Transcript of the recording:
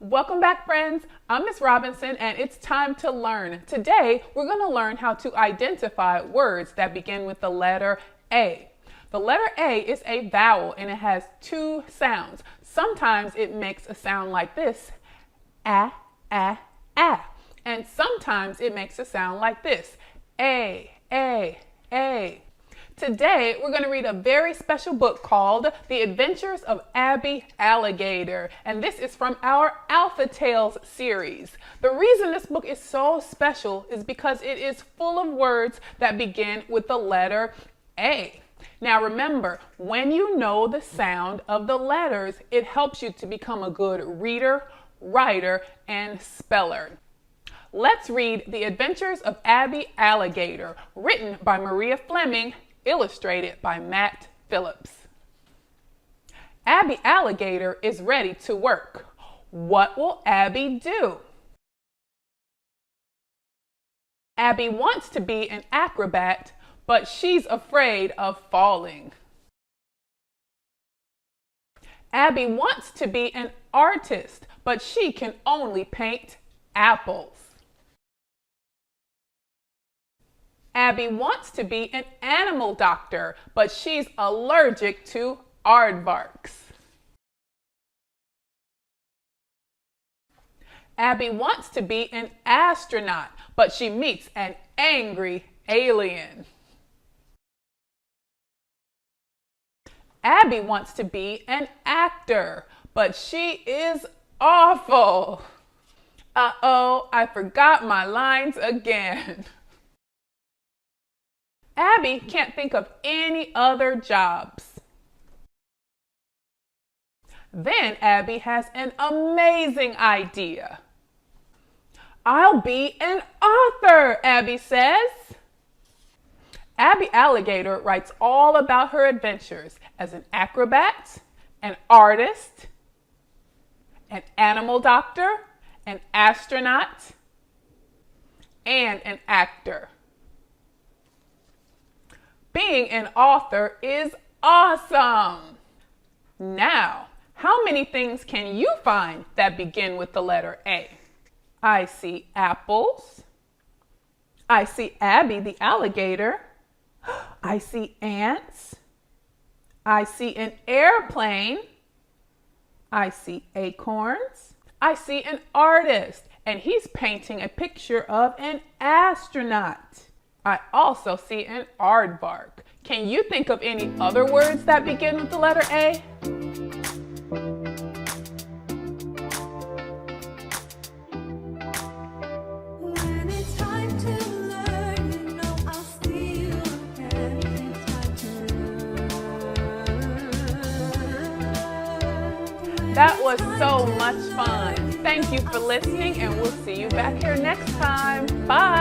Welcome back, friends. I'm Miss Robinson, and it's time to learn. Today, we're going to learn how to identify words that begin with the letter A. The letter A is a vowel, and it has two sounds. Sometimes it makes a sound like this, ah, ah, ah. And sometimes it makes a sound like this, A, A, A. Today, we're going to read a very special book called The Adventures of Abby Alligator, and this is from our Alphatales series. The reason this book is so special is because it is full of words that begin with the letter A. Now remember, when you know the sound of the letters, it helps you to become a good reader, writer, and speller. Let's read The Adventures of Abby Alligator, written by Maria Fleming, illustrated by Matt Phillips. Abby Alligator is ready to work. What will Abby do? Abby wants to be an acrobat, but she's afraid of falling. Abby wants to be an artist, but she can only paint apples. Abby wants to be an animal doctor, but she's allergic to aardvarks. Abby wants to be an astronaut, but she meets an angry alien. Abby wants to be an actor, but she is awful. Uh-oh, I forgot my lines again. Abby can't think of any other jobs. Then Abby has an amazing idea. I'll be an author, Abby says. Abby Alligator writes all about her adventures as an acrobat, an artist, an animal doctor, an astronaut, and an actor. Being an author is awesome. Now, how many things can you find that begin with the letter A? I see apples. I see Abby the alligator. I see ants. I see an airplane. I see acorns. I see an artist, and he's painting a picture of an astronaut. I also see an aardvark. Can you think of any other words that begin with the letter A? When it's time to learn, you know I'll see you again. It's time to learn. That was so much fun. Thank you for listening, and we'll see you back here next time. Bye.